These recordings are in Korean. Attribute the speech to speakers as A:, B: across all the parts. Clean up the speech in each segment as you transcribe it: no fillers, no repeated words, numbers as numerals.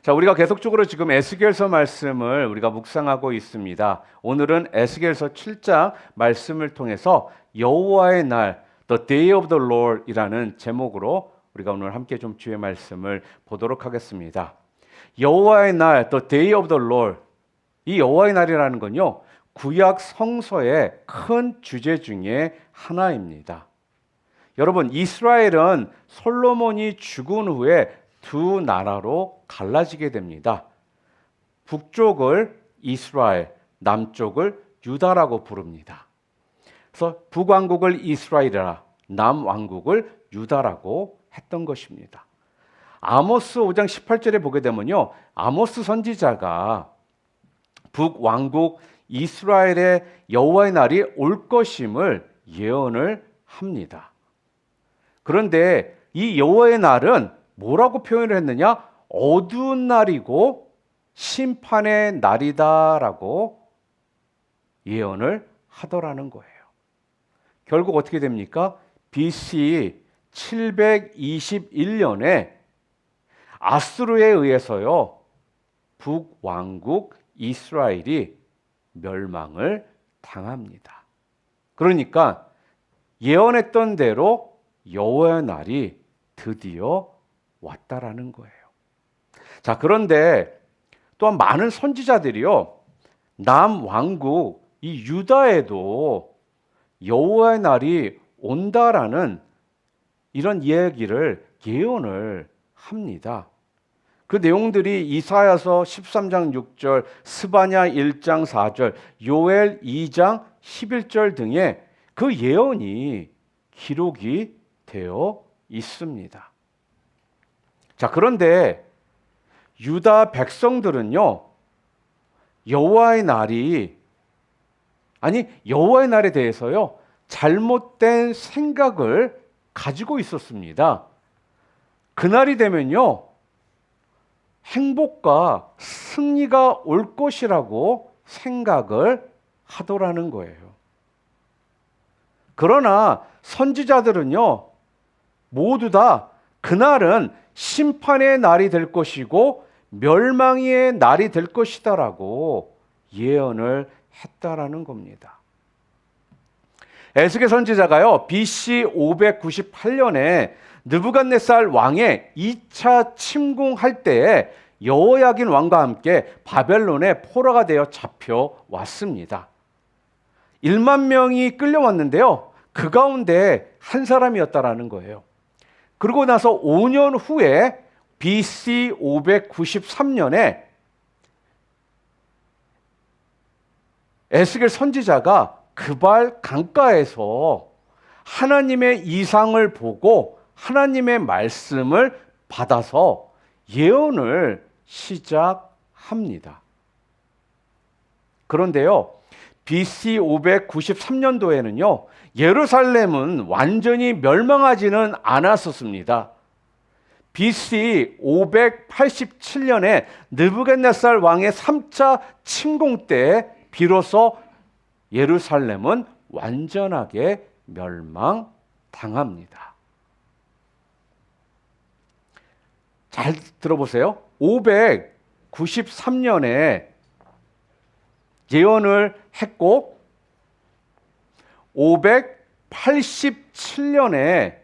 A: 자, 우리가 계속적으로 지금 에스겔서 말씀을 우리가 묵상하고 있습니다. 오늘은 에스겔서 7장 말씀을 통해서 여호와의 날, The Day of the Lord이라는 제목으로 우리가 오늘 함께 좀 주의 말씀을 보도록 하겠습니다. 여호와의 날, The Day of the Lord. 이 여호와의 날이라는 건요, 구약 성서의 큰 주제 중에 하나입니다. 여러분, 이스라엘은 솔로몬이 죽은 후에 두 나라로 갈라지게 됩니다. 북쪽을 이스라엘, 남쪽을 유다라고 부릅니다. 그래서 북왕국을 이스라엘이라, 남왕국을 유다라고 했던 것입니다. 아모스 5장 18절에 보게 되면요, 아모스 선지자가 북왕국 이스라엘의 여호와의 날이 올 것임을 예언을 합니다. 그런데 이 여호와의 날은 뭐라고 표현을 했느냐? 어두운 날이고 심판의 날이다라고 예언을 하더라는 거예요. 결국 어떻게 됩니까? BC 721년에 아수르에 의해서요, 북왕국 이스라엘이 멸망을 당합니다. 그러니까 예언했던 대로 여호와의 날이 드디어 왔다라는 거예요. 자, 그런데 또한 많은 선지자들이요, 남왕국 이 유다에도 여호와의 날이 온다라는 이런 이야기를 예언을 합니다. 그 내용들이 이사야서 13장 6절, 스바냐 1장 4절, 요엘 2장 11절 등의 그 예언이 기록이 되어 있습니다. 자, 그런데 유다 백성들은요, 여호와의 날에 대해서요, 잘못된 생각을 가지고 있었습니다. 그날이 되면요, 행복과 승리가 올 것이라고 생각을 하더라는 거예요. 그러나 선지자들은요, 모두 다 그날은 심판의 날이 될 것이고 멸망의 날이 될 것이다라고 예언을 했다라는 겁니다. 에스겔 선지자가요, BC 598년에 느부갓네살 왕의 2차 침공할 때에 여호야긴 왕과 함께 바벨론에 포로가 되어 잡혀왔습니다. 1만 명이 끌려왔는데요, 그 가운데 한 사람이었다라는 거예요. 그러고 나서 5년 후에 BC 593년에 에스겔 선지자가 그발 강가에서 하나님의 이상을 보고 하나님의 말씀을 받아서 예언을 시작합니다. 그런데요, BC 593년도에는요, 예루살렘은 완전히 멸망하지는 않았었습니다. BC 587년에 느부갓네살 왕의 3차 침공 때 비로소 예루살렘은 완전하게 멸망당합니다. 잘 들어보세요. 593년에 예언을 했고 587년에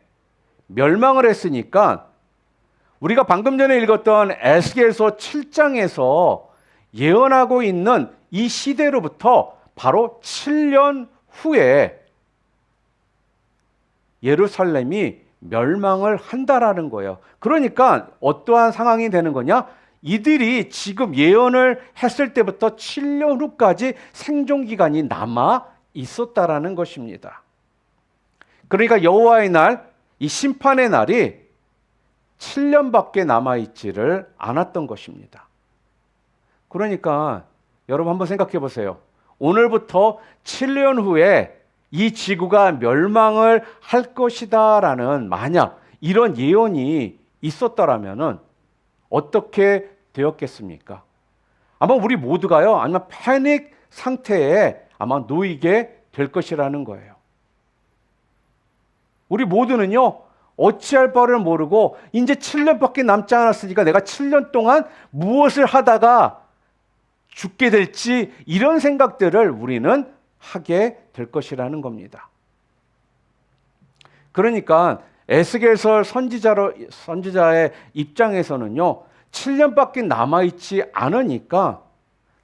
A: 멸망을 했으니까 우리가 방금 전에 읽었던 에스겔서 7장에서 예언하고 있는 이 시대로부터 바로 7년 후에 예루살렘이 멸망을 한다라는 거예요. 그러니까 어떠한 상황이 되는 거냐? 이들이 지금 예언을 했을 때부터 7년 후까지 생존 기간이 남아 있었다라는 것입니다. 그러니까 여호와의 날, 이 심판의 날이 7년밖에 남아 있지를 않았던 것입니다. 그러니까 여러분 한번 생각해 보세요. 오늘부터 7년 후에 이 지구가 멸망을 할 것이다라는 만약 이런 예언이 있었더라면은 어떻게 되었겠습니까? 아마 우리 모두가요, 아마 패닉 상태에 아마 놓이게 될 것이라는 거예요. 우리 모두는요, 어찌할 바를 모르고 이제 7년밖에 남지 않았으니까 내가 7년 동안 무엇을 하다가 죽게 될지 이런 생각들을 우리는 하게 될 것이라는 겁니다. 그러니까 에스겔서 선지자의 입장에서는요, 7년밖에 남아있지 않으니까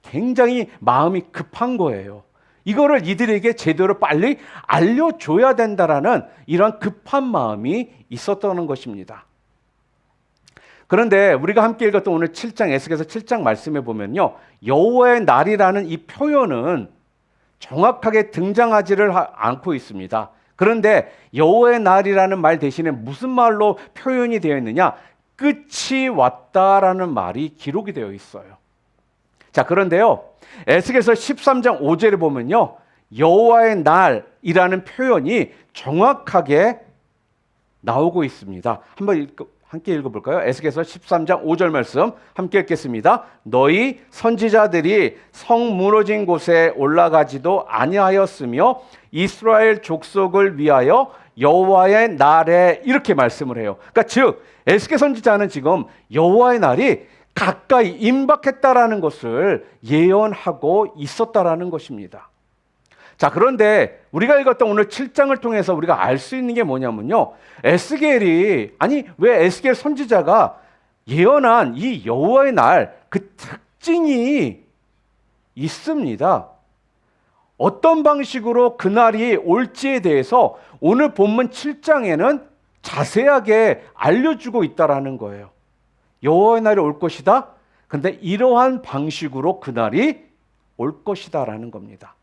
A: 굉장히 마음이 급한 거예요. 이거를 이들에게 제대로 빨리 알려줘야 된다라는 이런 급한 마음이 있었다는 것입니다. 그런데 우리가 함께 읽었던 오늘 7장, 에스겔서 7장 말씀에 보면요, 여호와의 날이라는 이 표현은 정확하게 등장하지를 않고 있습니다. 그런데 여호와의 날이라는 말 대신에 무슨 말로 표현이 되어 있느냐? 끝이 왔다라는 말이 기록이 되어 있어요. 자, 그런데요, 에스겔서 13장 5절에 보면요, 여호와의 날이라는 표현이 정확하게 나오고 있습니다. 함께 읽어볼까요? 에스겔서 13장 5절 말씀 함께 읽겠습니다. 너희 선지자들이 성 무너진 곳에 올라가지도 아니하였으며 이스라엘 족속을 위하여 여호와의 날에, 이렇게 말씀을 해요. 그러니까 즉 에스겔 선지자는 지금 여호와의 날이 가까이 임박했다라는 것을 예언하고 있었다라는 것입니다. 자, 그런데 우리가 읽었던 오늘 7장을 통해서 우리가 알 수 있는 게 뭐냐면요, 왜 에스겔 선지자가 예언한 이 여호와의 날, 그 특징이 있습니다. 어떤 방식으로 그날이 올지에 대해서 오늘 본문 7장에는 자세하게 알려주고 있다라는 거예요. 여호와의 날이 올 것이다. 근데 이러한 방식으로 그날이 올 것이다라는 겁니다.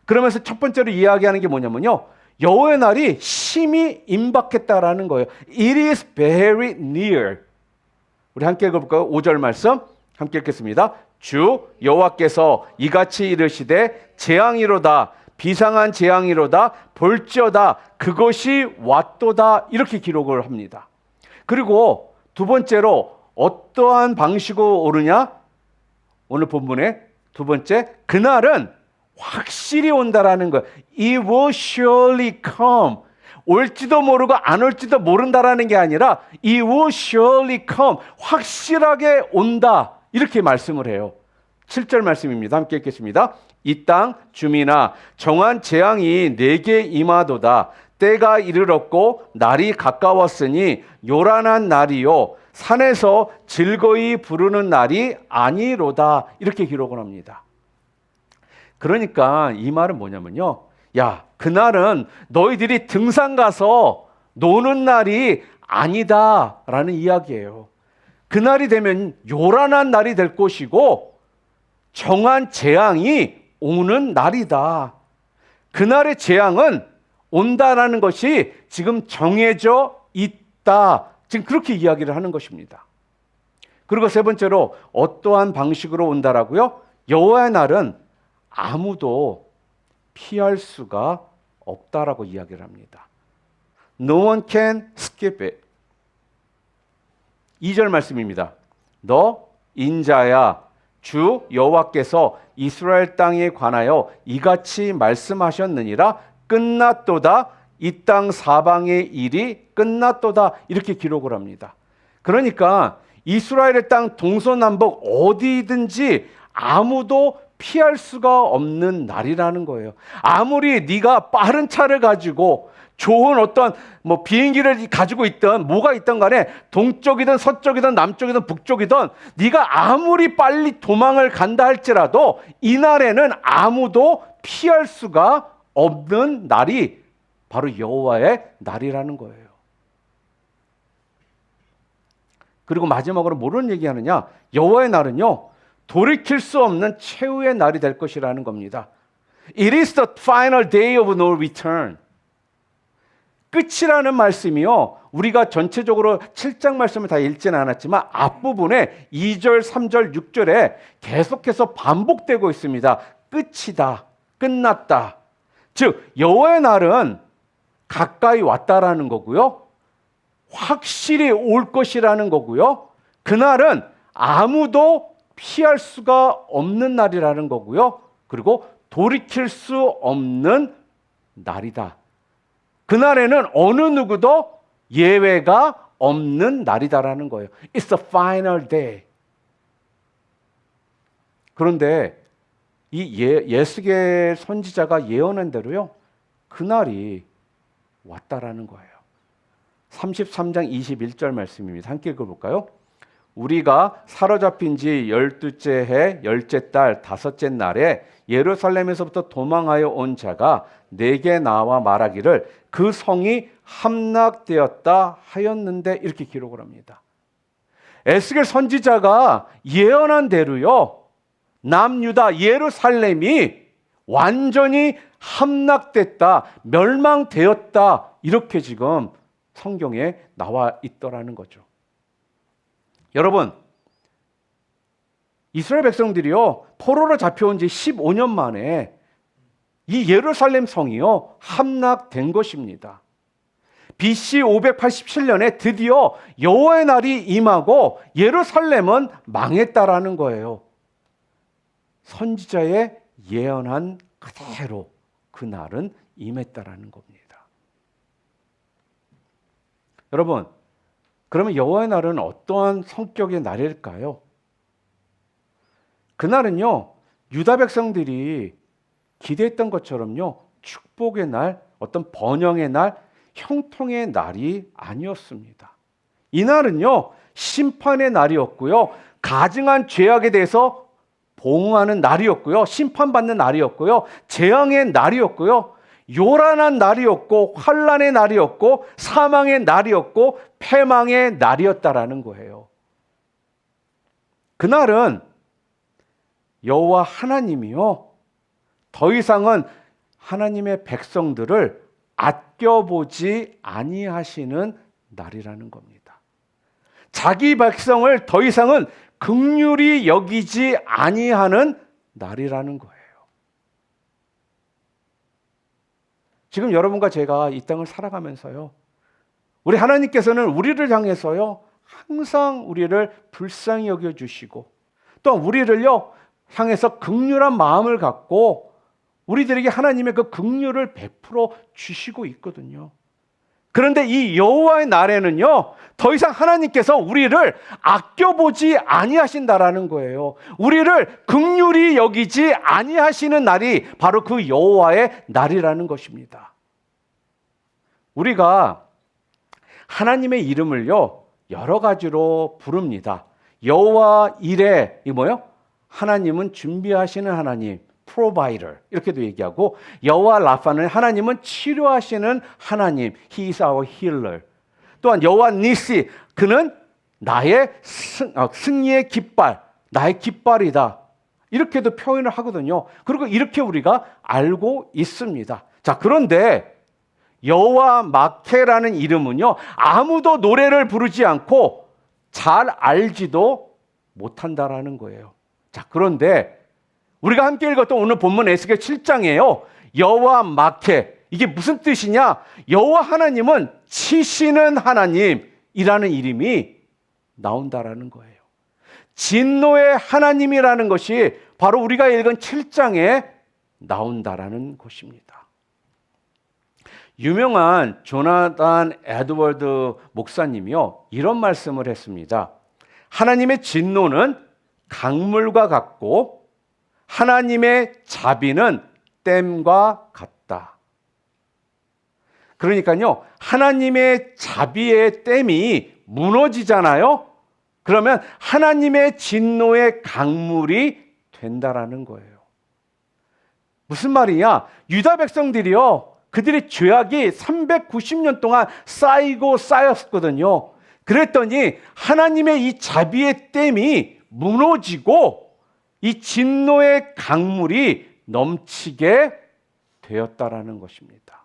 A: 그러면서 첫 번째로 이야기하는 게 뭐냐면요, 여호와의 날이 심히 임박했다라는 거예요. It is very near. 우리 함께 읽어볼까요? 5절 말씀 함께 읽겠습니다. 주 여호와께서 이같이 이르시되 재앙이로다, 비상한 재앙이로다, 볼지어다, 그것이 왔도다, 이렇게 기록을 합니다. 그리고 두 번째로 어떠한 방식으로 오르냐? 오늘 본문의 두 번째, 그날은 확실히 온다라는 거예요. It will surely come. 올지도 모르고 안 올지도 모른다라는 게 아니라 It will surely come. 확실하게 온다, 이렇게 말씀을 해요. 7절 말씀입니다. 함께 읽겠습니다. 이 땅 주민아, 정한 재앙이 내게 임하도다. 때가 이르렀고 날이 가까웠으니 요란한 날이요 산에서 즐거이 부르는 날이 아니로다, 이렇게 기록을 합니다. 그러니까 이 말은 뭐냐면요, 야, 그날은 너희들이 등산 가서 노는 날이 아니다라는 이야기예요. 그날이 되면 요란한 날이 될 것이고 정한 재앙이 오는 날이다. 그날의 재앙은 온다라는 것이 지금 정해져 있다. 지금 그렇게 이야기를 하는 것입니다. 그리고 세 번째로 어떠한 방식으로 온다라고요? 여호와의 날은 아무도 피할 수가 없다라고 이야기를 합니다. No one can skip it. 2절 말씀입니다. 너 인자야, 주 여호와께서 이스라엘 땅에 관하여 이같이 말씀하셨느니라. 끝났도다. 이 땅 사방의 일이 끝났도다, 이렇게 기록을 합니다. 그러니까 이스라엘의 땅 동서남북 어디든지 아무도 피할 수가 없는 날이라는 거예요. 아무리 네가 빠른 차를 가지고 좋은 어떤 비행기를 가지고 있든 뭐가 있든 간에 동쪽이든 서쪽이든 남쪽이든 북쪽이든 네가 아무리 빨리 도망을 간다 할지라도 이날에는 아무도 피할 수가 없는 날이 바로 여호와의 날이라는 거예요. 그리고 마지막으로 뭐런 얘기하느냐? 여호와의 날은요, 돌이킬 수 없는 최후의 날이 될 것이라는 겁니다. It is the final day of no return. 끝이라는 말씀이요, 우리가 전체적으로 7장 말씀을 다 읽지는 않았지만 앞부분에 2절, 3절, 6절에 계속해서 반복되고 있습니다. 끝이다, 끝났다. 즉 여호와의 날은 가까이 왔다라는 거고요, 확실히 올 것이라는 거고요, 그날은 아무도 피할 수가 없는 날이라는 거고요, 그리고 돌이킬 수 없는 날이다. 그날에는 어느 누구도 예외가 없는 날이다라는 거예요. It's the final day. 그런데 이 예스겔 선지자가 예언한 대로요, 그날이 왔다라는 거예요. 33장 21절 말씀입니다. 함께 읽어볼까요? 우리가 사로잡힌 지 12째 해 10째 달 5째 날에 예루살렘에서부터 도망하여 온 자가 내게 나와 말하기를 그 성이 함락되었다 하였는데, 이렇게 기록을 합니다. 에스겔 선지자가 예언한 대로요, 남유다 예루살렘이 완전히 함락됐다, 멸망되었다, 이렇게 지금 성경에 나와 있더라는 거죠. 여러분, 이스라엘 백성들이요, 포로로 잡혀온 지 15년 만에 이 예루살렘 성이요, 함락된 것입니다. BC 587년에 드디어 여호와의 날이 임하고 예루살렘은 망했다라는 거예요. 선지자의 예언한 그대로 그날은 임했다라는 겁니다. 여러분, 그러면 여호와의 날은 어떠한 성격의 날일까요? 그날은요, 유다 백성들이 기대했던 것처럼요, 축복의 날, 어떤 번영의 날, 형통의 날이 아니었습니다. 이날은요, 심판의 날이었고요, 가증한 죄악에 대해서 보응하는 날이었고요, 심판받는 날이었고요, 재앙의 날이었고요, 요란한 날이었고, 환란의 날이었고, 사망의 날이었고, 패망의 날이었다라는 거예요. 그날은 여호와 하나님이요, 더 이상은 하나님의 백성들을 아껴보지 아니하시는 날이라는 겁니다. 자기 백성을 더 이상은 긍휼히 여기지 아니하는 날이라는 거예요. 지금 여러분과 제가 이 땅을 살아가면서요, 우리 하나님께서는 우리를 향해서요, 항상 우리를 불쌍히 여겨주시고, 또 우리를요, 향해서 긍휼한 마음을 갖고 우리들에게 하나님의 그 긍휼을 베풀어 주시고 있거든요. 그런데 이 여호와의 날에는요, 더 이상 하나님께서 우리를 아껴보지 아니하신다라는 거예요. 우리를 긍휼히 여기지 아니하시는 날이 바로 그 여호와의 날이라는 것입니다. 우리가 하나님의 이름을요, 여러 가지로 부릅니다. 여호와 이레, 이 뭐요? 하나님은 준비하시는 하나님, provider, 이렇게도 얘기하고, 여호와 라파는 하나님은 치료하시는 하나님, he is our healer. 또한 여호와 니시, 그는 나의 승리의 깃발, 나의 깃발이다, 이렇게도 표현을 하거든요. 그리고 이렇게 우리가 알고 있습니다. 자, 그런데 여호와 마케라는 이름은요, 아무도 노래를 부르지 않고 잘 알지도 못한다라는 거예요. 자, 그런데 우리가 함께 읽었던 오늘 본문 에스겔 7장이에요. 여호와 마케, 이게 무슨 뜻이냐? 여호와 하나님은 치시는 하나님이라는 이름이 나온다라는 거예요. 진노의 하나님이라는 것이 바로 우리가 읽은 7장에 나온다라는 것입니다. 유명한 조나단 에드워드 목사님이요, 이런 말씀을 했습니다. 하나님의 진노는 강물과 같고 하나님의 자비는 댐과 같다. 그러니까요, 하나님의 자비의 댐이 무너지잖아요. 그러면 하나님의 진노의 강물이 된다라는 거예요. 무슨 말이냐? 유다 백성들이요, 그들의 죄악이 390년 동안 쌓이고 쌓였거든요. 그랬더니 하나님의 이 자비의 댐이 무너지고 이 진노의 강물이 넘치게 되었다라는 것입니다.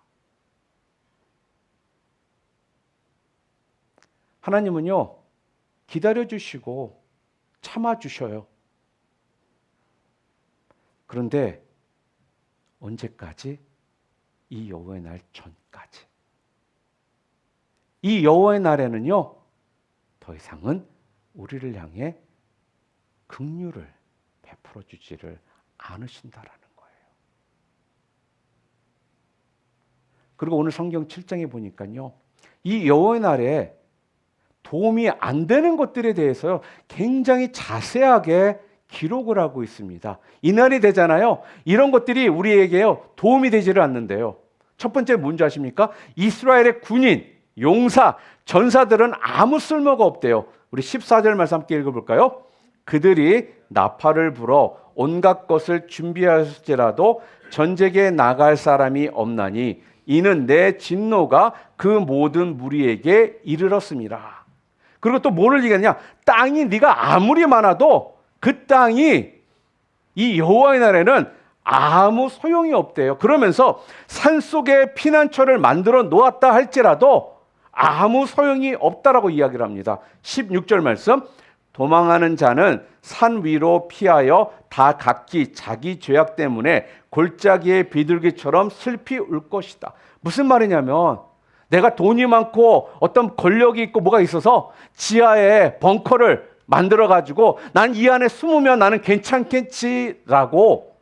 A: 하나님은요, 기다려주시고 참아주셔요. 그런데 언제까지? 이 여호와의 날 전까지. 이 여호와의 날에는요, 더 이상은 우리를 향해 긍휼을 베풀어 주지를 않으신다라는 거예요. 그리고 오늘 성경 7장에 보니까요, 이 여호와의 날에 도움이 안 되는 것들에 대해서 굉장히 자세하게 기록을 하고 있습니다. 이날이 되잖아요. 이런 것들이 우리에게요 도움이 되지를 않는데요. 첫 번째 뭔지 아십니까? 이스라엘의 군인, 용사, 전사들은 아무 쓸모가 없대요. 우리 14절 말씀 함께 읽어볼까요? 그들이 나팔을 불어 온갖 것을 준비할지라도 전쟁에 나갈 사람이 없나니 이는 내 진노가 그 모든 무리에게 이르렀습니다. 그리고 또 뭐를 얘기하냐? 땅이 네가 아무리 많아도 그 땅이 이 여호와의 날에는 아무 소용이 없대요. 그러면서 산속에 피난처를 만들어 놓았다 할지라도 아무 소용이 없다라고 이야기를 합니다. 16절 말씀, 도망하는 자는 산 위로 피하여 다 각기 자기 죄악 때문에 골짜기의 비둘기처럼 슬피 울 것이다. 무슨 말이냐면 내가 돈이 많고 어떤 권력이 있고 뭐가 있어서 지하에 벙커를 만들어 가지고 난 이 안에 숨으면 나는 괜찮겠지라고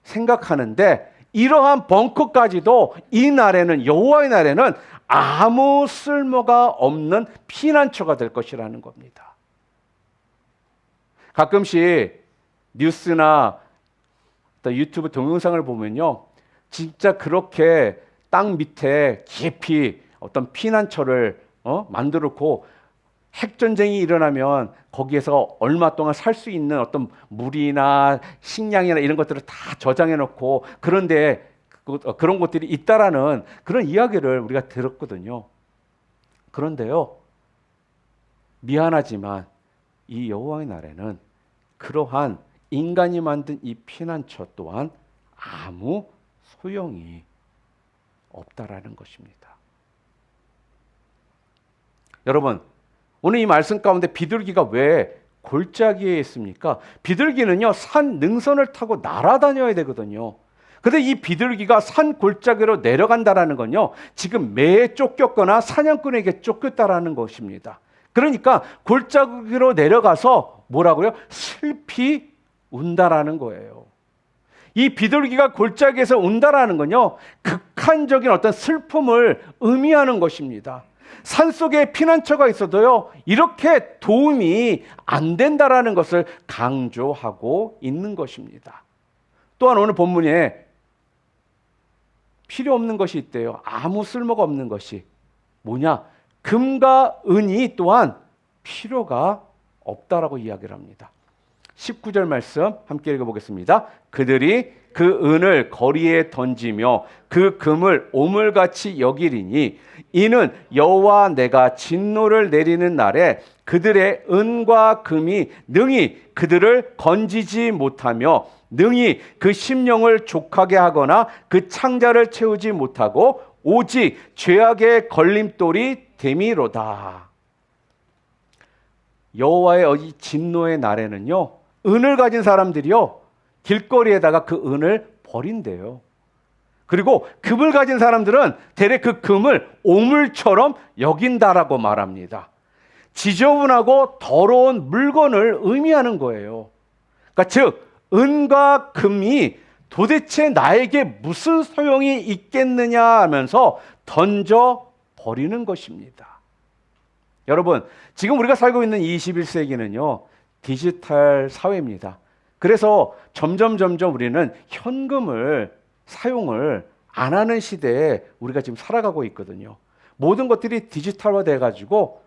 A: 생각하는데 이러한 벙커까지도 이 날에는 여호와의 날에는 아무 쓸모가 없는 피난처가 될 것이라는 겁니다. 가끔씩 뉴스나 유튜브 동영상을 보면요, 진짜 그렇게 땅 밑에 깊이 어떤 피난처를 만들고 핵전쟁이 일어나면 거기에서 얼마 동안 살 수 있는 어떤 물이나 식량이나 이런 것들을 다 저장해 놓고 그런데 그런 것들이 있다라는 그런 이야기를 우리가 들었거든요. 그런데요, 미안하지만 이 여호와의 날에는 그러한 인간이 만든 이 피난처 또한 아무 소용이 없다라는 것입니다. 여러분, 오늘 이 말씀 가운데 비둘기가 왜 골짜기에 있습니까? 비둘기는요, 산 능선을 타고 날아다녀야 되거든요. 근데 이 비둘기가 산 골짜기로 내려간다라는 건요, 지금 매에 쫓겼거나 사냥꾼에게 쫓겼다라는 것입니다. 그러니까 골짜기로 내려가서 뭐라고요? 슬피 운다라는 거예요. 이 비둘기가 골짜기에서 운다라는 건요, 극한적인 어떤 슬픔을 의미하는 것입니다. 산속에 피난처가 있어도요, 이렇게 도움이 안 된다라는 것을 강조하고 있는 것입니다. 또한 오늘 본문에 필요 없는 것이 있대요. 아무 쓸모가 없는 것이 뭐냐? 금과 은이 또한 필요가 없다라고 이야기를 합니다. 19절 말씀 함께 읽어보겠습니다. 그들이 그 은을 거리에 던지며 그 금을 오물같이 여기리니 이는 여호와 내가 진노를 내리는 날에 그들의 은과 금이 능히 그들을 건지지 못하며 능히 그 심령을 족하게 하거나 그 창자를 채우지 못하고 오직 죄악의 걸림돌이 됨이로다. 여호와의 진노의 날에는요, 은을 가진 사람들이요, 길거리에다가 그 은을 버린대요. 그리고 금을 가진 사람들은 대개 그 금을 오물처럼 여긴다라고 말합니다. 지저분하고 더러운 물건을 의미하는 거예요. 그러니까 즉 은과 금이 도대체 나에게 무슨 소용이 있겠느냐 하면서 던져 버리는 것입니다. 여러분, 지금 우리가 살고 있는 21세기는요, 디지털 사회입니다. 그래서 점점 우리는 현금을 사용을 안 하는 시대에 우리가 지금 살아가고 있거든요. 모든 것들이 디지털화 돼가지고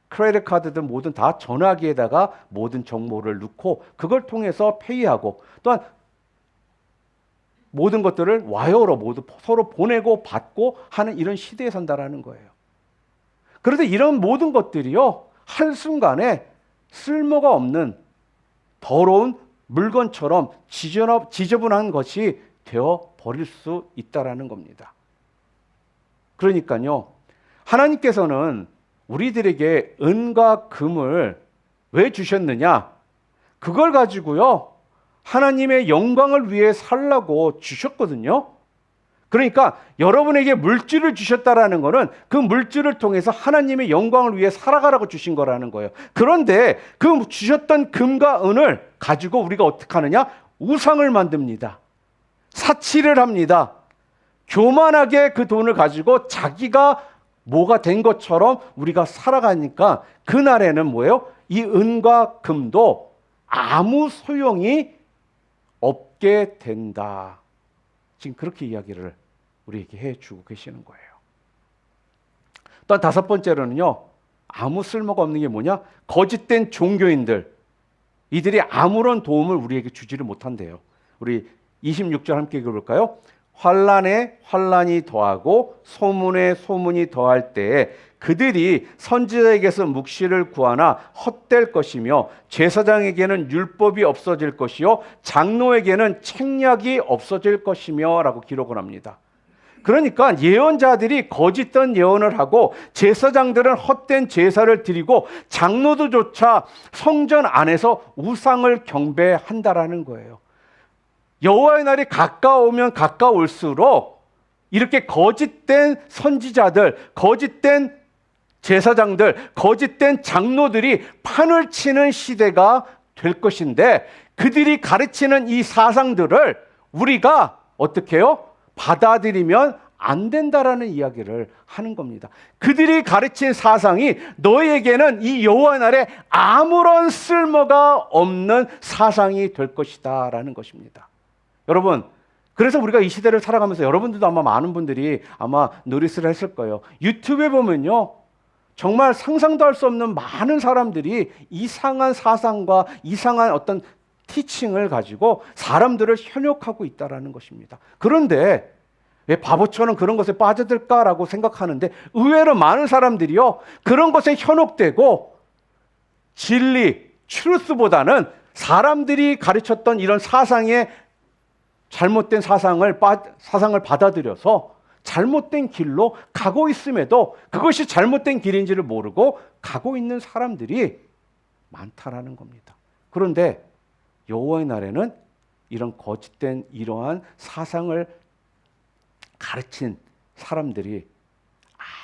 A: 크레딧 카드든 뭐든 다 전화기에다가 모든 정보를 넣고 그걸 통해서 페이하고 또한 모든 것들을 와이어로 모두 서로 보내고 받고 하는 이런 시대에 산다라는 거예요. 그런데 이런 모든 것들이요, 한순간에 쓸모가 없는 더러운 물건처럼 지저분한 것이 되어 버릴 수 있다라는 겁니다. 그러니까요, 하나님께서는 우리들에게 은과 금을 왜 주셨느냐? 그걸 가지고요, 하나님의 영광을 위해 살라고 주셨거든요. 그러니까 여러분에게 물질을 주셨다라는 것은 그 물질을 통해서 하나님의 영광을 위해 살아가라고 주신 거라는 거예요. 그런데 그 주셨던 금과 은을 가지고 우리가 어떻게 하느냐? 우상을 만듭니다. 사치를 합니다. 교만하게 그 돈을 가지고 자기가 뭐가 된 것처럼 우리가 살아가니까 그날에는 뭐예요? 이 은과 금도 아무 소용이 없게 된다. 지금 그렇게 이야기를 우리에게 해주고 계시는 거예요. 또 다섯 번째로는요, 아무 쓸모가 없는 게 뭐냐? 거짓된 종교인들. 이들이 아무런 도움을 우리에게 주지를 못한대요. 우리 26절 함께 읽어볼까요? 환난에 환난이 더하고 소문에 소문이 더할 때에 그들이 선지자에게서 묵시를 구하나 헛될 것이며 제사장에게는 율법이 없어질 것이요 장로에게는 책략이 없어질 것이며 라고 기록을 합니다. 그러니까 예언자들이 거짓된 예언을 하고 제사장들은 헛된 제사를 드리고 장로들조차 성전 안에서 우상을 경배한다라는 거예요. 여호와의 날이 가까우면 가까울수록 이렇게 거짓된 선지자들, 거짓된 제사장들, 거짓된 장로들이 판을 치는 시대가 될 것인데 그들이 가르치는 이 사상들을 우리가 어떻게 해요? 받아들이면 안 된다라는 이야기를 하는 겁니다. 그들이 가르친 사상이 너희에게는 이 여호와의 날에 아무런 쓸모가 없는 사상이 될 것이다 라는 것입니다. 여러분, 그래서 우리가 이 시대를 살아가면서 여러분들도 아마 많은 분들이 아마 노리스를 했을 거예요. 유튜브에 보면요, 정말 상상도 할 수 없는 많은 사람들이 이상한 사상과 이상한 어떤 티칭을 가지고 사람들을 현혹하고 있다는 것입니다. 그런데 왜 바보처럼 그런 것에 빠져들까라고 생각하는데 의외로 많은 사람들이요, 그런 것에 현혹되고 진리, 트루스보다는 사람들이 가르쳤던 이런 사상의 잘못된 사상을 받아들여서 잘못된 길로 가고 있음에도 그것이 잘못된 길인지를 모르고 가고 있는 사람들이 많다라는 겁니다. 그런데 여호와의 날에는 이런 거짓된 이러한 사상을 가르친 사람들이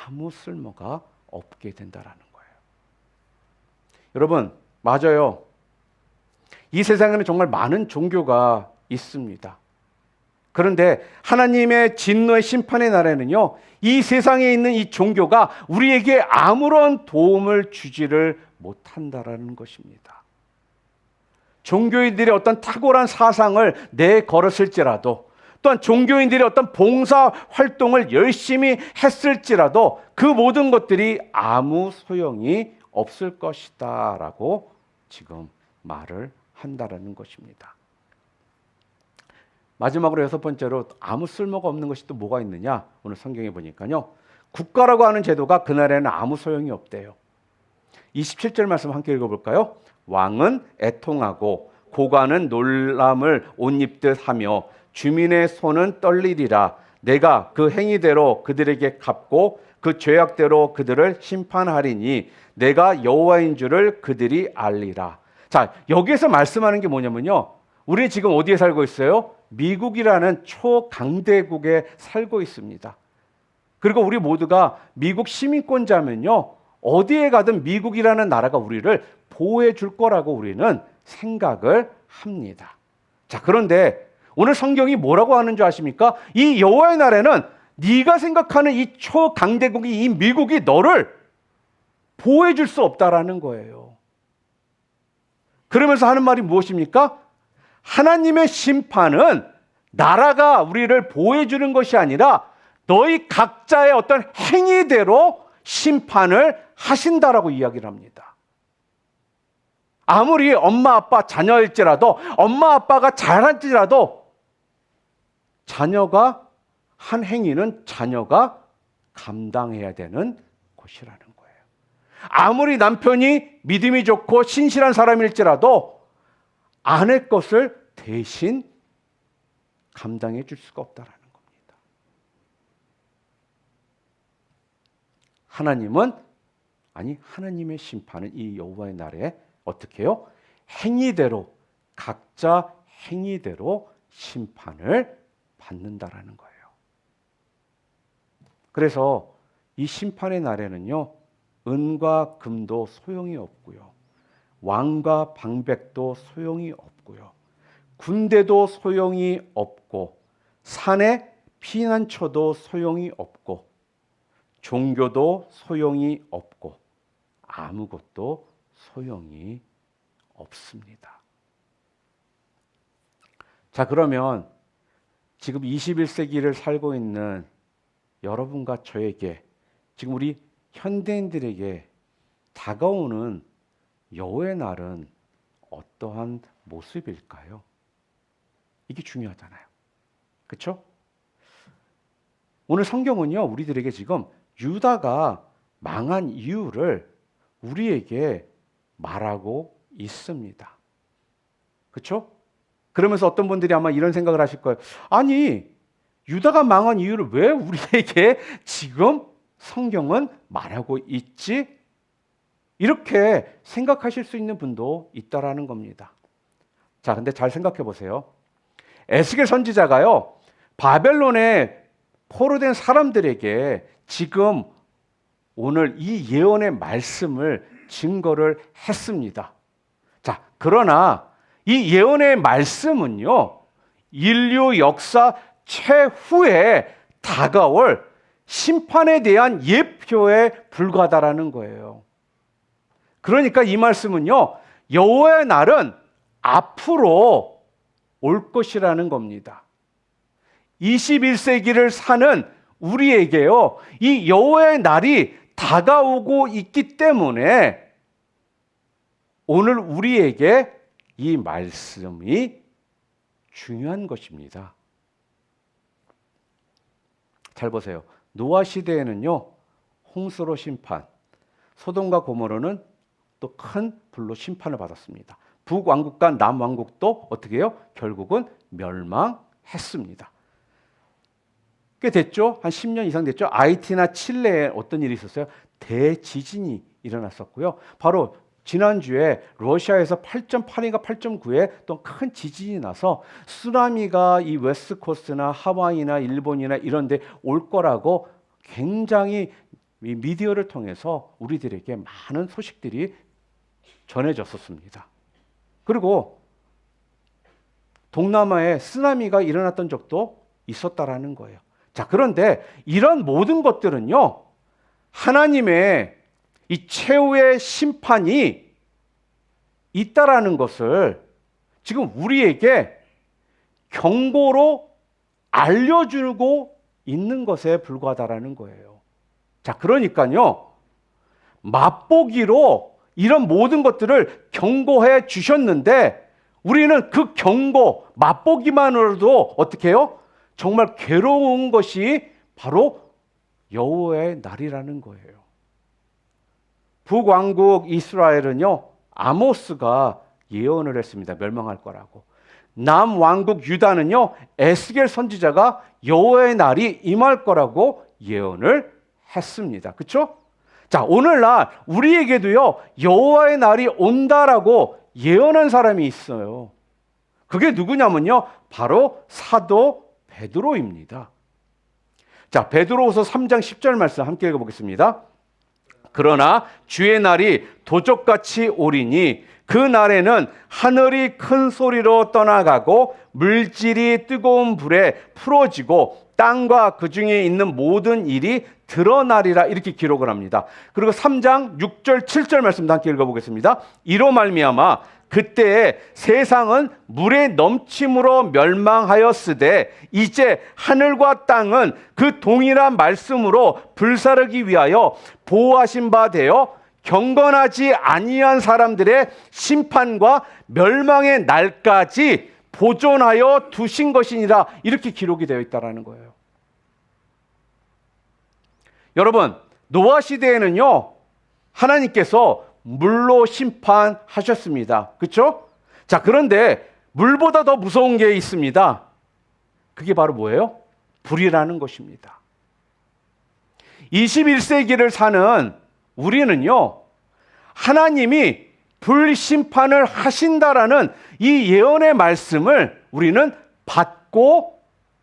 A: 아무 쓸모가 없게 된다라는 거예요. 여러분, 맞아요. 이 세상에는 정말 많은 종교가 있습니다. 그런데 하나님의 진노의 심판의 날에는요, 이 세상에 있는 이 종교가 우리에게 아무런 도움을 주지를 못한다라는 것입니다. 종교인들의 어떤 탁월한 사상을 내걸었을지라도, 또한 종교인들이 어떤 봉사 활동을 열심히 했을지라도 그 모든 것들이 아무 소용이 없을 것이다 라고 지금 말을 한다라는 것입니다. 마지막으로 여섯 번째로 아무 쓸모가 없는 것이 또 뭐가 있느냐? 오늘 성경에 보니까요, 국가라고 하는 제도가 그날에는 아무 소용이 없대요. 27절 말씀 함께 읽어볼까요? 왕은 애통하고 고관은 놀람을 옷 입듯 하며 주민의 손은 떨리리라. 내가 그 행위대로 그들에게 갚고 그 죄악대로 그들을 심판하리니 내가 여호와인 줄을 그들이 알리라. 자, 여기에서 말씀하는 게 뭐냐면요, 우리 지금 어디에 살고 있어요? 미국이라는 초강대국에 살고 있습니다. 그리고 우리 모두가 미국 시민권자면요, 어디에 가든 미국이라는 나라가 우리를 보호해 줄 거라고 우리는 생각을 합니다. 자, 그런데 오늘 성경이 뭐라고 하는 줄 아십니까? 이 여호와의 날에는 네가 생각하는 이 초강대국이, 이 미국이 너를 보호해 줄 수 없다라는 거예요. 그러면서 하는 말이 무엇입니까? 하나님의 심판은 나라가 우리를 보호해 주는 것이 아니라 너희 각자의 어떤 행위대로 심판을 하신다라고 이야기를 합니다. 아무리 엄마 아빠 자녀일지라도, 엄마 아빠가 잘할지라도 자녀가 한 행위는 자녀가 감당해야 되는 것이라는 거예요. 아무리 남편이 믿음이 좋고 신실한 사람일지라도 아내 것을 대신 감당해 줄 수가 없다라는 겁니다. 하나님의 심판은 이 여호와의 날에 어떻게 해요? 행위대로, 각자 행위대로 심판을 받는다라는 거예요. 그래서 이 심판의 날에는요, 은과 금도 소용이 없고요, 왕과 방백도 소용이 없고요, 군대도 소용이 없고, 산에 피난처도 소용이 없고, 종교도 소용이 없고 아무것도 소용이 없습니다. 자, 그러면 지금 21세기를 살고 있는 여러분과 저에게, 지금 우리 현대인들에게 다가오는 여호와의 날은 어떠한 모습일까요? 이게 중요하잖아요. 그렇죠? 오늘 성경은요, 우리들에게 지금 유다가 망한 이유를 우리에게 말하고 있습니다. 그렇죠? 그러면서 어떤 분들이 아마 이런 생각을 하실 거예요. 아니, 유다가 망한 이유를 왜 우리에게 지금 성경은 말하고 있지? 이렇게 생각하실 수 있는 분도 있다라는 겁니다. 자, 근데 잘 생각해 보세요. 에스겔 선지자가요, 바벨론에 포로된 사람들에게 지금 오늘 이 예언의 말씀을 증거를 했습니다. 자, 그러나 이 예언의 말씀은요, 인류 역사 최후에 다가올 심판에 대한 예표에 불과하다라는 거예요. 그러니까 이 말씀은요, 여호와의 날은 앞으로 올 것이라는 겁니다. 21세기를 사는 우리에게요, 이 여호와의 날이 다가오고 있기 때문에 오늘 우리에게 이 말씀이 중요한 것입니다. 잘 보세요. 노아 시대에는요, 홍수로 심판, 소돔과 고모라는 또 큰 불로 심판을 받았습니다. 북왕국과 남왕국도 어떻게 해요? 결국은 멸망했습니다. 꽤 됐죠? 한 10년 이상 됐죠? 아이티나 칠레에 어떤 일이 있었어요? 대지진이 일어났었고요. 바로 지난주에 러시아에서 8.8인가 8.9에 또 큰 지진이 나서 쓰나미가 이 웨스트코스트나 하와이나 일본이나 이런 데 올 거라고 굉장히 미디어를 통해서 우리들에게 많은 소식들이 전해졌었습니다. 그리고 동남아에 쓰나미가 일어났던 적도 있었다라는 거예요. 자, 그런데 이런 모든 것들은요, 하나님의 이 최후의 심판이 있다라는 것을 지금 우리에게 경고로 알려주고 있는 것에 불과하다라는 거예요. 자, 그러니까요, 맛보기로 이런 모든 것들을 경고해 주셨는데 우리는 그 경고, 맛보기만으로도 어떻게 해요? 정말 괴로운 것이 바로 여호와의 날이라는 거예요. 북왕국 이스라엘은요, 아모스가 예언을 했습니다. 멸망할 거라고. 남왕국 유다는요, 에스겔 선지자가 여호와의 날이 임할 거라고 예언을 했습니다. 그렇죠? 자, 오늘날 우리에게도요, 여호와의 날이 온다라고 예언한 사람이 있어요. 그게 누구냐면요, 바로 사도 베드로입니다. 자, 베드로후서 3장 10절 말씀 함께 읽어보겠습니다. 그러나 주의 날이 도적같이 오리니 그 날에는 하늘이 큰 소리로 떠나가고 물질이 뜨거운 불에 풀어지고 땅과 그 중에 있는 모든 일이 드러나리라, 이렇게 기록을 합니다. 그리고 3장 6절 7절 말씀도 함께 읽어보겠습니다. 이로 말미암아 그때에 세상은 물의 넘침으로 멸망하였으되 이제 하늘과 땅은 그 동일한 말씀으로 불사르기 위하여 보호하신 바 되어 경건하지 아니한 사람들의 심판과 멸망의 날까지 보존하여 두신 것이니라, 이렇게 기록이 되어 있다는 거예요. 여러분, 노아 시대에는요, 하나님께서 물로 심판하셨습니다. 그렇죠? 자, 그런데 물보다 더 무서운 게 있습니다. 그게 바로 뭐예요? 불이라는 것입니다. 21세기를 사는 우리는요, 하나님이 불심판을 하신다라는 이 예언의 말씀을 우리는 받고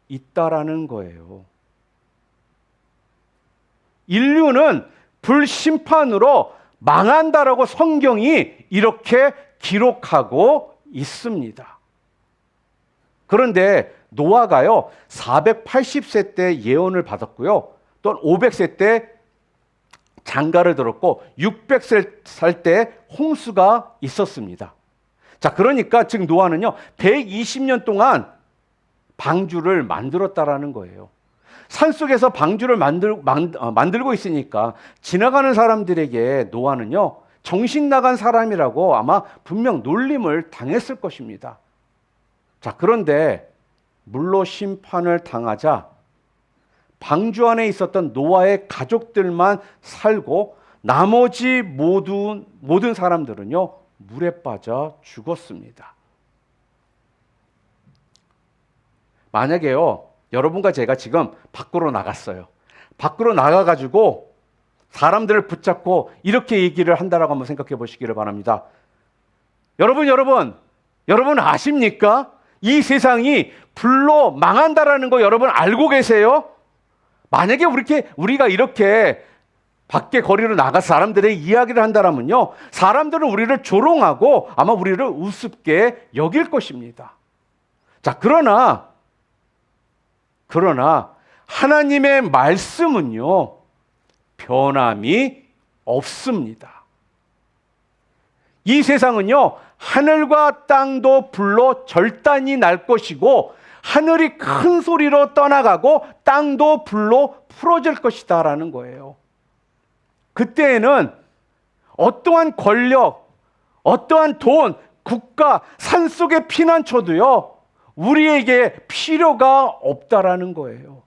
A: 있다라는 거예요. 인류는 불심판으로 망한다라고 성경이 이렇게 기록하고 있습니다. 그런데 노아가요, 480세 때 예언을 받았고요, 또 500세 때 장가를 들었고 600세 살 때 홍수가 있었습니다. 자, 그러니까 지금 노아는요 120년 동안 방주를 만들었다라는 거예요. 산속에서 방주를 만들고 있으니까 지나가는 사람들에게 노아는요 정신 나간 사람이라고 아마 분명 놀림을 당했을 것입니다. 자, 그런데 물로 심판을 당하자 방주 안에 있었던 노아의 가족들만 살고 나머지 모든 사람들은요 물에 빠져 죽었습니다. 만약에요 여러분과 제가 지금 밖으로 나갔어요. 밖으로 나가가지고 사람들을 붙잡고 이렇게 얘기를 한다라고 한번 생각해 보시기를 바랍니다. 여러분 아십니까? 이 세상이 불로 망한다라는 거 여러분 알고 계세요? 만약에 우리가 이렇게 밖에 거리로 나가서 사람들의 이야기를 한다면요 사람들은 우리를 조롱하고 아마 우리를 우습게 여길 것입니다. 자, 그러나 하나님의 말씀은요 변함이 없습니다. 이 세상은요 하늘과 땅도 불로 절단이 날 것이고 하늘이 큰 소리로 떠나가고 땅도 불로 풀어질 것이다 라는 거예요. 그때에는 어떠한 권력, 어떠한 돈, 국가, 산속의 피난처도요 우리에게 필요가 없다라는 거예요.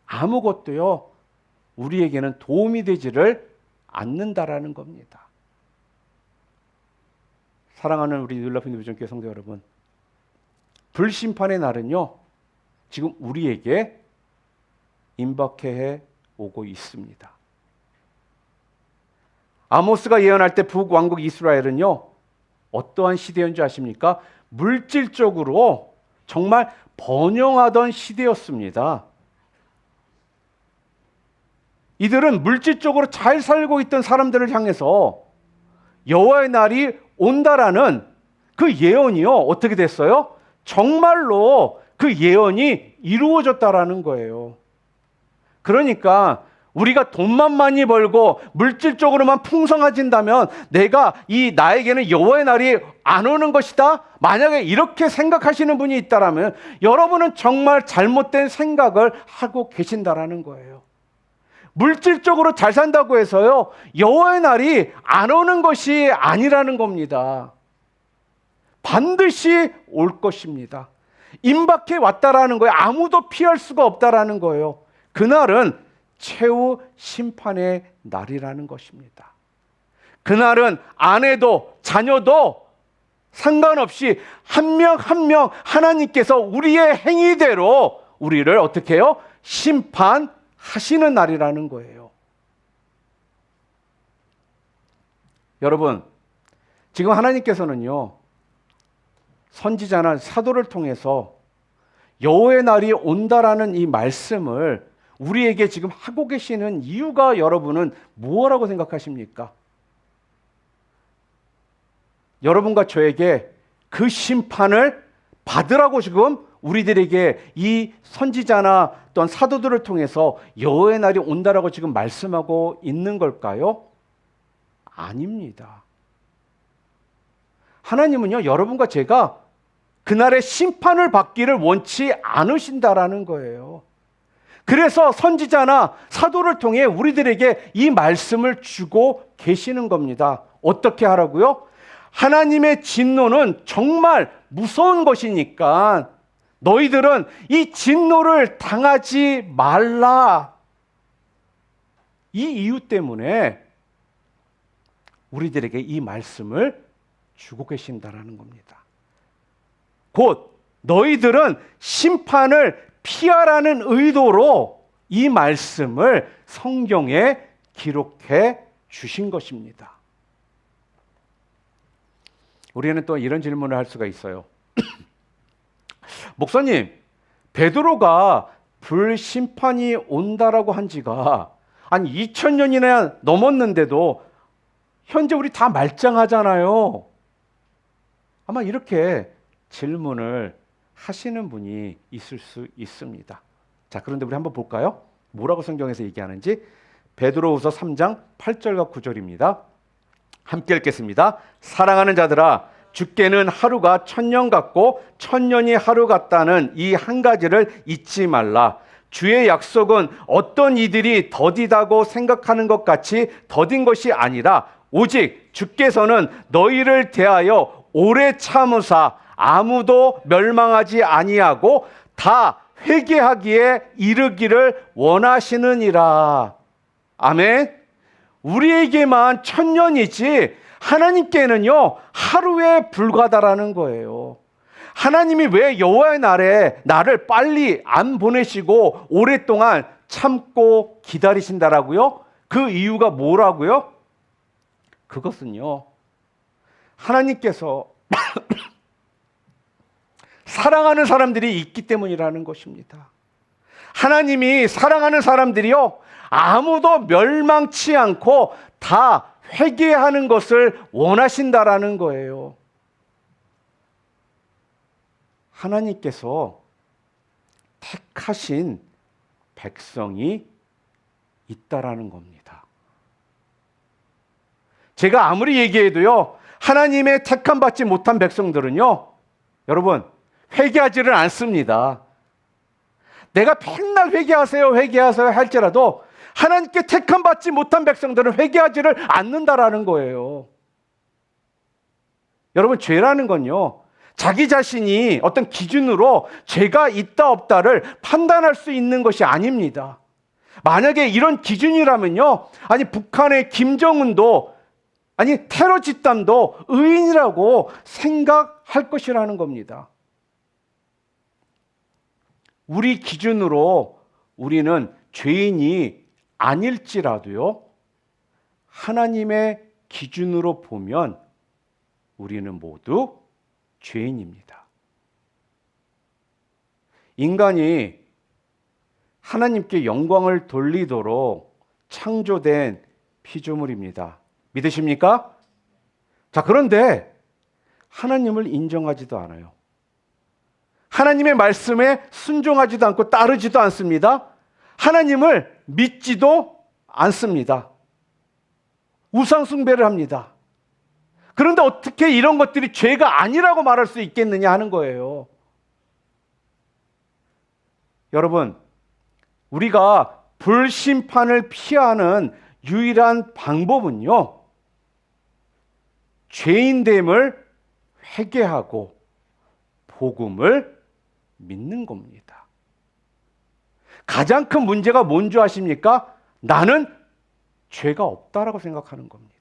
A: 아무것도요 우리에게는 도움이 되지를 않는다라는 겁니다. 사랑하는 우리 놀라운 비전교회 성도 여러분, 불심판의 날은요 지금 우리에게 임박해 오고 있습니다. 아모스가 예언할 때 북왕국 이스라엘은요 어떠한 시대인 줄 아십니까? 물질적으로 정말 번영하던 시대였습니다. 이들은 물질적으로 잘 살고 있던 사람들을 향해서 여호와의 날이 온다라는 그 예언이요 어떻게 됐어요? 정말로 그 예언이 이루어졌다라는 거예요. 그러니까 우리가 돈만 많이 벌고 물질적으로만 풍성해진다면 나에게는 여호와의 날이 안 오는 것이다. 만약에 이렇게 생각하시는 분이 있다라면 여러분은 정말 잘못된 생각을 하고 계신다라는 거예요. 물질적으로 잘 산다고 해서요 여호와의 날이 안 오는 것이 아니라는 겁니다. 반드시 올 것입니다. 임박해 왔다라는 거예요. 아무도 피할 수가 없다라는 거예요. 그날은 최후 심판의 날이라는 것입니다. 그날은 아내도 자녀도 상관없이 한 명 한 명 하나님께서 우리의 행위대로 우리를 어떻게 해요? 심판하시는 날이라는 거예요. 여러분, 지금 하나님께서는요 선지자나 사도를 통해서 여호와의 날이 온다라는 이 말씀을 우리에게 지금 하고 계시는 이유가 여러분은 무엇이라고 생각하십니까? 여러분과 저에게 그 심판을 받으라고 지금 우리들에게 이 선지자나 또한 사도들을 통해서 여호와의 날이 온다라고 지금 말씀하고 있는 걸까요? 아닙니다. 하나님은요 여러분과 제가 그날의 심판을 받기를 원치 않으신다라는 거예요. 그래서 선지자나 사도를 통해 우리들에게 이 말씀을 주고 계시는 겁니다. 어떻게 하라고요? 하나님의 진노는 정말 무서운 것이니까 너희들은 이 진노를 당하지 말라. 이 이유 때문에 우리들에게 이 말씀을 주고 계신다라는 겁니다. 곧 너희들은 심판을 피하라는 의도로 이 말씀을 성경에 기록해 주신 것입니다. 우리는 또 이런 질문을 할 수가 있어요. 목사님, 베드로가 불심판이 온다라고 한 지가 한 2000년이나 넘었는데도 현재 우리 다 말짱하잖아요. 아마 이렇게 질문을 하시는 분이 있을 수 있습니다. 자, 그런데 우리 한번 볼까요? 뭐라고 성경에서 얘기하는지. 베드로후서 3장 8절과 9절입니다. 함께 읽겠습니다. 사랑하는 자들아, 주께는 하루가 천년 같고 천년이 하루 같다는 이 한 가지를 잊지 말라. 주의 약속은 어떤 이들이 더디다고 생각하는 것 같이 더딘 것이 아니라 오직 주께서는 너희를 대하여 오래 참으사 아무도 멸망하지 아니하고 다 회개하기에 이르기를 원하시느니라. 아멘. 우리에게만 천년이지 하나님께는요 하루에 불과하다라는 거예요. 하나님이 왜 여호와의 날에 나를 빨리 안 보내시고 오랫동안 참고 기다리신다라고요? 그 이유가 뭐라고요? 그것은요 하나님께서 사랑하는 사람들이 있기 때문이라는 것입니다. 하나님이 사랑하는 사람들이요 아무도 멸망치 않고 다 회개하는 것을 원하신다라는 거예요. 하나님께서 택하신 백성이 있다라는 겁니다. 제가 아무리 얘기해도요 하나님의 택함 받지 못한 백성들은요 여러분 회개하지를 않습니다. 내가 맨날 회개하세요 회개하세요 할지라도 하나님께 택함 받지 못한 백성들은 회개하지를 않는다라는 거예요. 여러분 죄라는 건요 자기 자신이 어떤 기준으로 죄가 있다 없다를 판단할 수 있는 것이 아닙니다. 만약에 이런 기준이라면요 아니 북한의 김정은도 아니 테러 집단도 의인이라고 생각할 것이라는 겁니다. 우리 기준으로 우리는 죄인이 아닐지라도요 하나님의 기준으로 보면 우리는 모두 죄인입니다. 인간이 하나님께 영광을 돌리도록 창조된 피조물입니다. 믿으십니까? 자, 그런데 하나님을 인정하지도 않아요. 하나님의 말씀에 순종하지도 않고 따르지도 않습니다. 하나님을 믿지도 않습니다. 우상 숭배를 합니다. 그런데 어떻게 이런 것들이 죄가 아니라고 말할 수 있겠느냐 하는 거예요. 여러분, 우리가 불심판을 피하는 유일한 방법은요, 죄인됨을 회개하고 복음을 믿는 겁니다. 가장 큰 문제가 뭔지 아십니까? 나는 죄가 없다라고 생각하는 겁니다.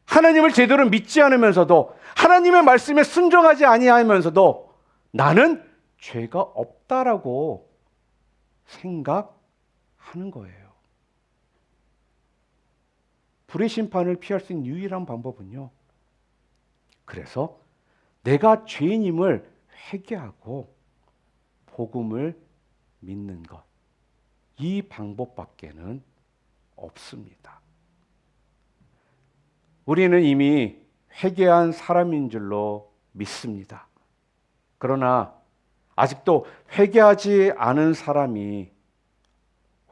A: 하나님을 제대로 믿지 않으면서도 하나님의 말씀에 순종하지 아니하면서도 나는 죄가 없다라고 생각하는 거예요. 불의 심판을 피할 수 있는 유일한 방법은요, 그래서 내가 죄인임을 회개하고 복음을 믿는 것, 이 방법밖에는 없습니다. 우리는 이미 회개한 사람인 줄로 믿습니다. 그러나 아직도 회개하지 않은 사람이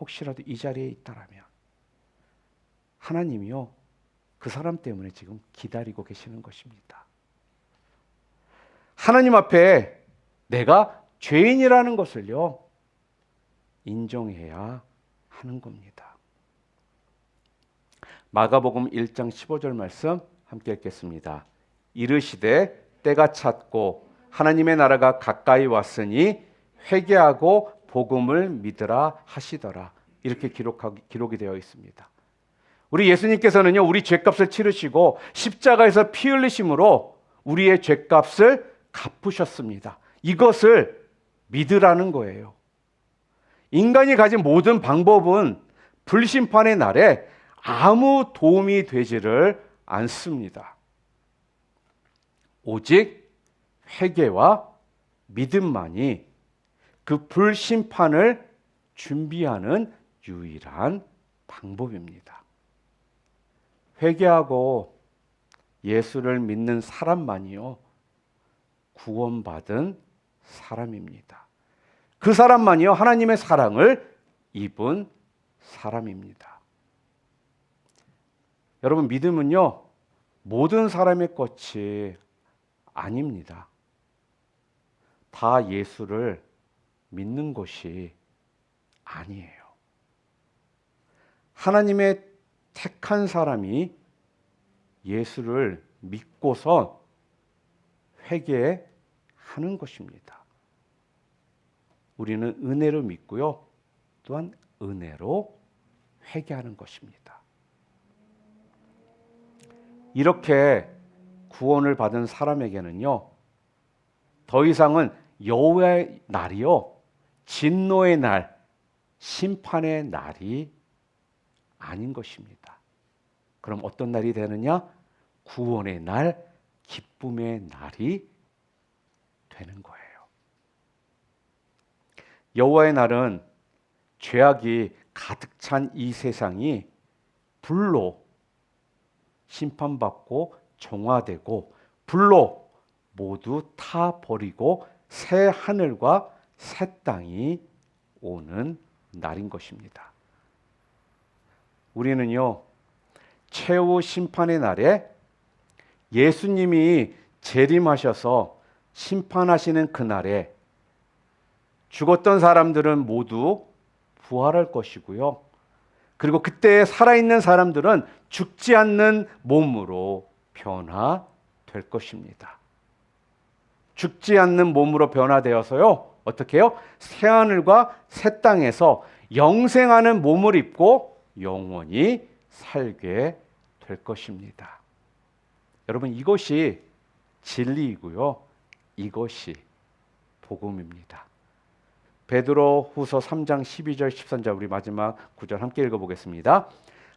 A: 혹시라도 이 자리에 있다라면 하나님이요, 그 사람 때문에 지금 기다리고 계시는 것입니다. 하나님 앞에 내가 죄인이라는 것을요, 인정해야 하는 겁니다. 마가복음 1장 15절 말씀 함께 읽겠습니다. 이르시되 때가 찼고 하나님의 나라가 가까이 왔으니 회개하고 복음을 믿으라 하시더라. 이렇게 기록이 되어 있습니다. 우리 예수님께서는요, 우리 죄값을 치르시고 십자가에서 피 흘리심으로 우리의 죄값을 갚으셨습니다. 이것을 믿으라는 거예요. 인간이 가진 모든 방법은 불심판의 날에 아무 도움이 되지를 않습니다. 오직 회개와 믿음만이 그 불심판을 준비하는 유일한 방법입니다. 회개하고 예수를 믿는 사람만이요, 구원받은 사람입니다. 그 사람만이요, 하나님의 사랑을 입은 사람입니다. 여러분, 믿음은요, 모든 사람의 것이 아닙니다. 다 예수를 믿는 것이 아니에요. 하나님의 택한 사람이 예수를 믿고서 회개하는 것입니다. 우리는 은혜로 믿고요, 또한 은혜로 회개하는 것입니다. 이렇게 구원을 받은 사람에게는요, 더 이상은 여호와의 날이요, 진노의 날, 심판의 날이 아닌 것입니다. 그럼 어떤 날이 되느냐? 구원의 날, 기쁨의 날이 되는 거예요. 여호와의 날은 죄악이 가득 찬 이 세상이 불로 심판받고 정화되고 불로 모두 타 버리고 새 하늘과 새 땅이 오는 날인 것입니다. 우리는요, 최후 심판의 날에 예수님이 재림하셔서 심판하시는 그날에 죽었던 사람들은 모두 부활할 것이고요. 그리고 그때 살아있는 사람들은 죽지 않는 몸으로 변화될 것입니다. 죽지 않는 몸으로 변화되어서요, 어떻게 해요? 새하늘과 새 땅에서 영생하는 몸을 입고 영원히 살게 될 것입니다. 여러분, 이것이 진리이고요, 이것이 복음입니다. 베드로 후서 3장 12절 13절, 우리 마지막 구절 함께 읽어보겠습니다.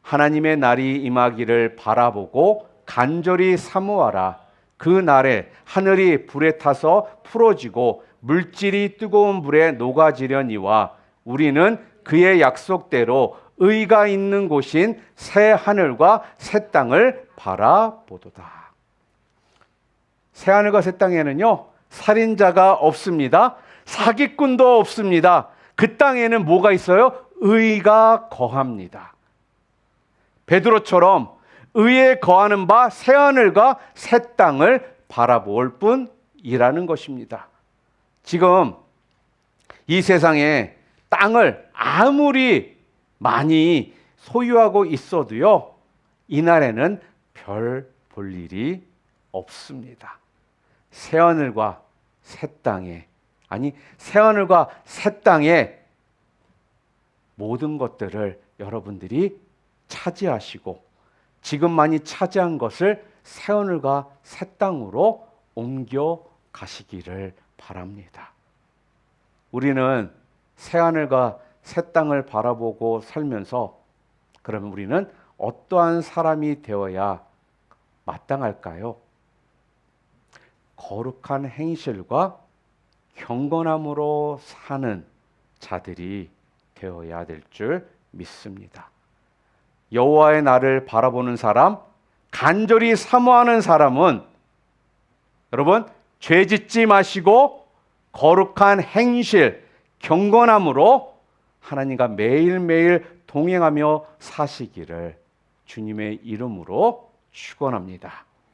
A: 하나님의 날이 임하기를 바라보고 간절히 사모하라. 그 날에 하늘이 불에 타서 풀어지고 물질이 뜨거운 불에 녹아지려니와 우리는 그의 약속대로 의가 있는 곳인 새 하늘과 새 땅을 바라보도다. 새 하늘과 새 땅에는요, 살인자가 없습니다. 사기꾼도 없습니다. 그 땅에는 뭐가 있어요? 의가 거합니다. 베드로처럼 의에 거하는 바 새 하늘과 새 땅을 바라볼 뿐이라는 것입니다. 지금 이 세상에 땅을 아무리 많이 소유하고 있어도요, 이날에는 별 볼 일이 없습니다. 새 하늘과 새 땅에, 아니 새 하늘과 새 땅에 모든 것들을 여러분들이 차지하시고 지금 많이 차지한 것을 새 하늘과 새 땅으로 옮겨 가시기를 바랍니다. 우리는 새 하늘과 새 땅을 바라보고 살면서 그러면 우리는 어떠한 사람이 되어야 마땅할까요? 거룩한 행실과 경건함으로 사는 자들이 되어야 될 줄 믿습니다. 여호와의 날을 바라보는 사람, 간절히 사모하는 사람은 여러분, 죄 짓지 마시고 거룩한 행실, 경건함으로 하나님과 매일매일 동행하며 사시기를 주님의 이름으로 축원합니다.